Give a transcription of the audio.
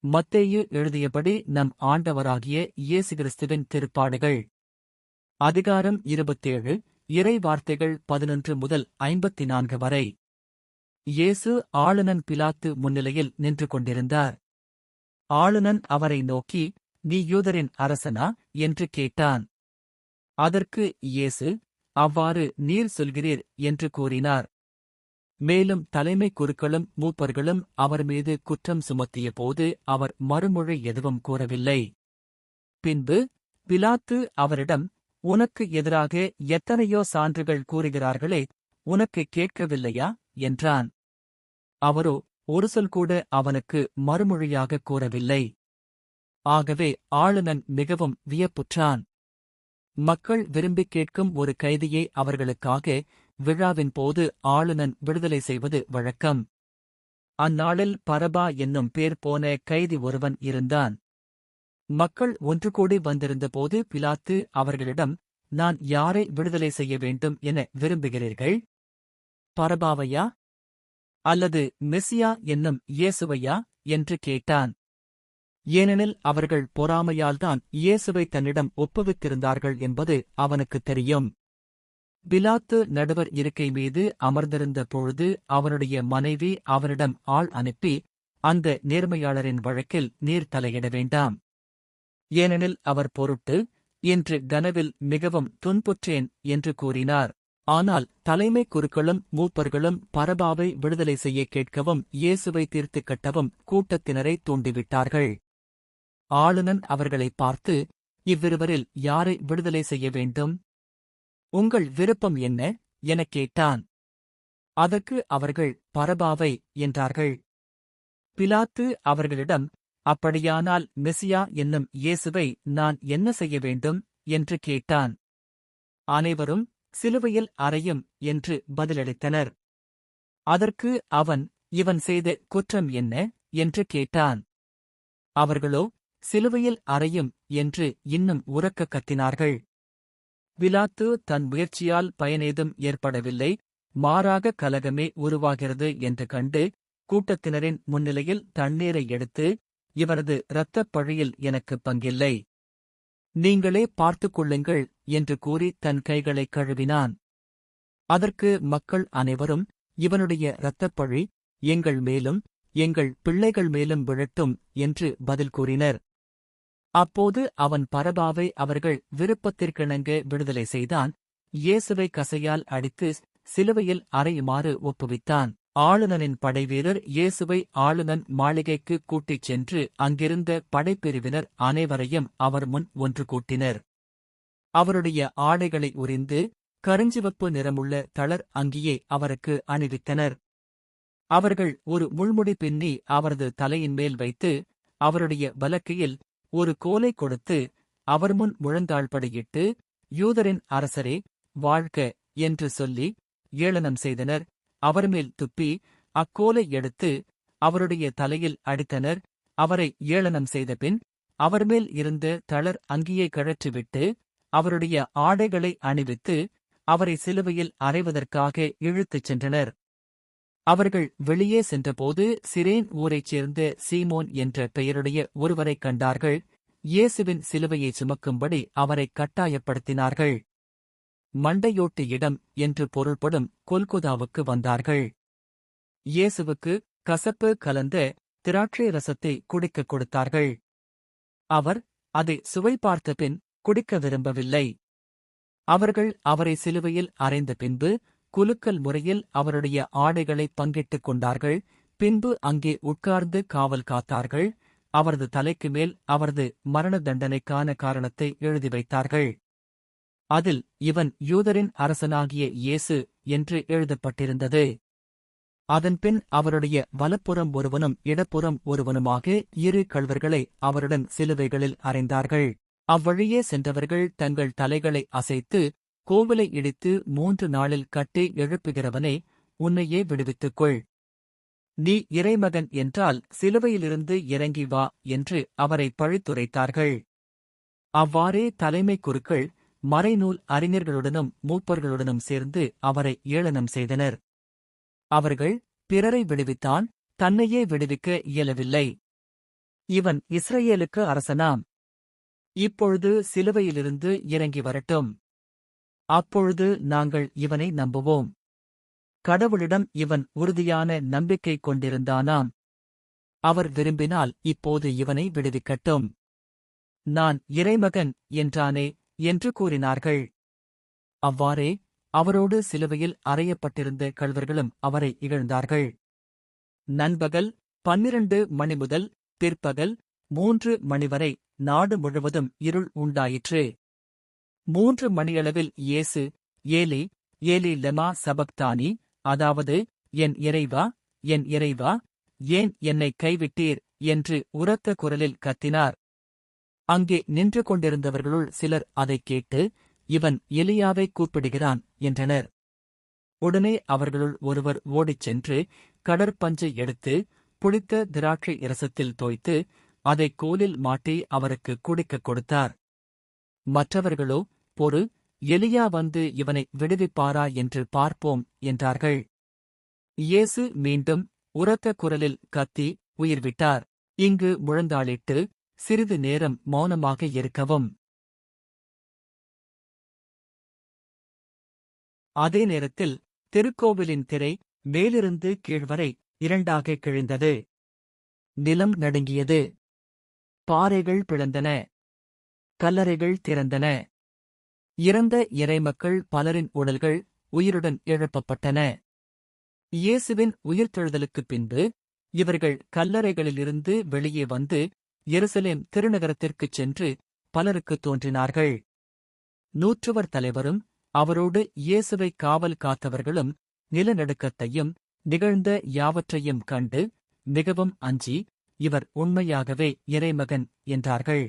மத்தேயு எழுதியபடி நம் ஆண்டவராகிய இயேசு கிறிஸ்துவின் திருப்பாடுகள். அதிகாரம் 27, இறை வார்த்தைகள் 11 முதல் 54 வரை. இயேசு ஆளுநன் பிலாத்து முன்னிலையில் நின்று கொண்டிருந்தார். ஆளுநன் அவரை நோக்கி, நீ யூதரின் அரசனா என்று கேட்டான். அதற்கு இயேசு, அவ்வாறு நீர் சொல்கிறீர் என்று கூறினார். மேலும் தலைமைக் குருக்களும் மூப்பர்களும் அவர் மீது குற்றம் சுமத்திய போது அவர் மறுமொழி எதுவும் கூறவில்லை. பின்பு பிலாத்து அவரிடம், உனக்கு எதிராக எத்தனையோ சான்றுகள் கூறுகிறார்களே, உனக்கு கேட்கவில்லையா என்றான். அவரோ ஒரு சொல் கூட அவனுக்கு மறுமொழியாக கூறவில்லை. ஆகவே ஆளுநன் மிகவும் வியப்புற்றான். மக்கள் விரும்பிக் கேட்கும் ஒரு கைதியை அவர்களுக்காக விழாவின் போது ஆளுநன் விடுதலை செய்வது வழக்கம். அந்நாளில் பரபா என்னும் பேர் போன கைதி ஒருவன் இருந்தான். மக்கள் ஒன்று கூடி வந்திருந்தபோது பிலாத்து அவர்களிடம், நான் யாரை விடுதலை செய்ய வேண்டும் என விரும்புகிறீர்கள்? பரபாவையா அல்லது மெசியா என்னும் இயேசுவையா என்று கேட்டான். ஏனெனில் அவர்கள் பொறாமையால்தான் இயேசுவை தன்னிடம் ஒப்புவித்திருந்தார்கள் என்பது அவனுக்குத் தெரியும். பிலாத்து நடுவர் இருக்கை மீது அமர்ந்திருந்த பொழுது அவனுடைய மனைவி அவனிடம் ஆள் அனுப்பி, அந்த நேர்மையாளரின் வழக்கில் நீர் தலையிட வேண்டாம். ஏனெனில் அவர் பொருட்டு இன்று கனவில் மிகவும் துன்புற்றேன் என்று கூறினார். ஆனால் தலைமைக் குருக்களும் மூப்பர்களும் பரபாவை விடுதலை செய்ய கேட்கவும் இயேசுவை தீர்த்துக் கட்டவும் கூட்டத்தினரை தூண்டிவிட்டார்கள். ஆளுநன் அவர்களைப் பார்த்து, இவ்விருவரில் யாரை விடுதலை செய்ய வேண்டும்? உங்கள் விருப்பம் என்ன எனக் கேட்டான். அதற்கு அவர்கள் பரபாவை என்றார்கள். பிலாத்து அவர்களிடம், அப்படியானால் மெசியா என்னும் இயேசுவை நான் என்ன செய்ய வேண்டும் என்று கேட்டான். அனைவரும் சிலுவையில் அறையும் என்று பதிலளித்தனர். அதற்கு அவன், இவன் செய்த குற்றம் என்ன என்று கேட்டான். அவர்களோ சிலுவையில் அறையும் என்று இன்னும் உரக்க கத்தினார்கள். பிலாத்து தன் முயற்சியால் பயனேதும் ஏற்படவில்லை, மாறாக கலகமே உருவாகிறது என்று கண்டு கூட்டத்தினரின் முன்னிலையில் தண்ணீரை எடுத்து, இவரது இரத்தப் பழியில் எனக்குப் பங்கில்லை, நீங்களே பார்த்துக் கொள்ளுங்கள் என்று கூறி தன் கைகளைக் கழுவினான். அதற்கு மக்கள் அனைவரும், இவனுடைய இரத்தப்பழி எங்கள் மேலும் எங்கள் பிள்ளைகள் மேலும் விழட்டும் என்று பதில் கூறினர். அப்போது அவன் பரபாவை அவர்கள் விருப்பத்திற்கிணங்க விடுதலை செய்தான். இயேசுவை கசையால் அடித்து சிலுவையில் அறையுமாறு ஒப்புவித்தான். ஆளுநனின் படைவீரர் இயேசுவை ஆளுநன் மாளிகைக்கு கூட்டிச் சென்று அங்கிருந்த படைப்பிரிவினர் அனைவரையும் அவர் முன் ஒன்று கூட்டினர். அவருடைய ஆடைகளை உரிந்து கருஞ்சிவப்பு நிறமுள்ள தளர் அங்கியை அவருக்கு அணிவித்தனர். அவர்கள் ஒரு முள்முடி பின்னி அவரது தலையின் மேல் வைத்து, அவருடைய வலக்கையில் ஒரு கோலை கொடுத்து அவர் முன் முழந்தாள்படியிட்டு, யூதரின் அரசரே வாழ்க என்று சொல்லி ஏளனம் செய்தனர். அவர்மேல் துப்பி அக்கோலை எடுத்து அவருடைய தலையில் அடித்தனர். அவரை ஏளனம் செய்தபின் அவர்மேல் இருந்த தளர் அங்கியை கழற்றிவிட்டு அவருடைய ஆடைகளை அணிவித்து அவரை சிலுவையில் அறைவதற்காக இழுத்துச் சென்றனர். அவர்கள் வெளியே சென்றபோது சிரேன் ஊரைச் சேர்ந்த சீமோன் என்ற பெயருடைய ஒருவரைக் கண்டார்கள். இயேசுவின் சிலுவையை சுமக்கும்படி அவரைக் கட்டாயப்படுத்தினார்கள். மண்டையோட்டு இடம் என்று பொருள்படும் கொல்கொதாவுக்கு வந்தார்கள். இயேசுவுக்கு கசப்பு கலந்த திராட்சை ரசத்தை குடிக்கக் கொடுத்தார்கள். அவர் அதை சுவை பார்த்தபின் குடிக்க விரும்பவில்லை. அவர்கள் அவரை சிலுவையில் அறைந்த பின்பு குலுக்கல் முறையில் அவருடைய ஆடைகளை பங்கிட்டுக் கொண்டார்கள். பின்பு அங்கே உட்கார்ந்து காவல் காத்தார்கள். அவரது தலைக்கு மேல் அவரது மரண தண்டனைக்கான காரணத்தை எழுதி வைத்தார்கள். அதில் இவன் யூதரின் அரசனாகிய இயேசு என்று எழுதப்பட்டிருந்தது. அதன்பின் அவருடைய வலப்புறம் ஒருவனும் இடப்புறம் ஒருவனுமாக இரு கள்வர்களை அவருடன் சிலுவைகளில் அறைந்தார்கள். அவ்வழியே சென்றவர்கள் தங்கள் தலைகளை அசைத்து, கோவிலை இடித்து 3 நாளில் கட்டி எழுப்புகிறவனே, உன்னையே விடுவித்துக்கொள், நீ இறைமகன் என்றால் சிலுவையிலிருந்து இறங்கி வா என்று அவரை பழித்துரைத்தார்கள். அவ்வாறே தலைமைக் குருக்கள் மறைநூல் அறிஞர்களுடனும் மூப்பர்களுடனும் சேர்ந்து அவரை ஏளனம் செய்தனர். அவர்கள் பிறரை விடுவித்தான், தன்னையே விடுவிக்க இயலவில்லை. இவன் இஸ்ரவேலுக்கு அரசனாம். இப்பொழுது சிலுவையிலிருந்து இறங்கி வரட்டும். அப்பொழுது நாங்கள் இவனை நம்புவோம். கடவுளிடம் இவன் உறுதியான நம்பிக்கை கொண்டிருந்தானாம். அவர் விரும்பினால் இப்போது இவனை விடுவிக்கட்டும். நான் இறைமகன் என்றானே என்று கூறினார்கள். அவ்வாறே அவரோடு சிலுவையில் அறையப்பட்டிருந்த கள்வர்களும் அவரை இகழ்ந்தார்கள். நண்பகல் 12 மணி முதல் பிற்பகல் 3 மணி வரை நாடு முழுவதும் இருள் உண்டாயிற்று. 3 மணியளவில் இயேசு, ஏலி, ஏலி லெமா சபக்தானி, அதாவது என் இறைவா, என் இறைவா, ஏன் என்னை கைவிட்டீர் என்று உரத்த குரலில் கத்தினார். அங்கே நின்று கொண்டிருந்தவர்களுள் சிலர் அதைக் கேட்டு, இவன் எலியாவை கூப்பிடுகிறான் என்றனர். உடனே அவர்களுள் ஒருவர் ஓடிச் சென்று கடற்பஞ்சை எடுத்து புளித்த திராட்சை இரசத்தில் தோய்த்து அதைக் கோலில் மாட்டி அவருக்கு குடிக்கக் கொடுத்தார். மற்றவர்களோ, பொறு, எலியா வந்து இவனை விடுவிப்பாரா என்று பார்ப்போம் என்றார்கள். இயேசு மீண்டும் உரத்த குரலில் கத்தி உயிர்விட்டார். இங்கு முழந்தாளிட்டு சிறிது நேரம் மௌனமாக இருக்கவும். அதே நேரத்தில் திருக்கோவிலின் திரை மேலிருந்து கீழ்வரை 2ஆக கிழிந்தது. நிலம் நடுங்கியது. பாறைகள் பிளந்தன. கல்லறைகள் திறந்தன. இறந்த இறைமக்கள் பலரின் உடல்கள் உயிருடன் எழுப்பப்பட்டன. இயேசுவின் உயிர்த்தெழுதலுக்குப் பின்பு இவர்கள் கல்லறைகளிலிருந்து வெளியே வந்து எருசலேம் திருநகரத்திற்குச் சென்று பலருக்குத் தோன்றினார்கள். நூற்றுவர் தலைவரும் அவரோடு இயேசுவை காவல் காத்தவர்களும் நிலநடுக்கத்தையும் நிகழ்ந்த யாவற்றையும் கண்டு மிகவும் அஞ்சி, இவர் உண்மையாகவே இறைமகன் என்றார்கள்.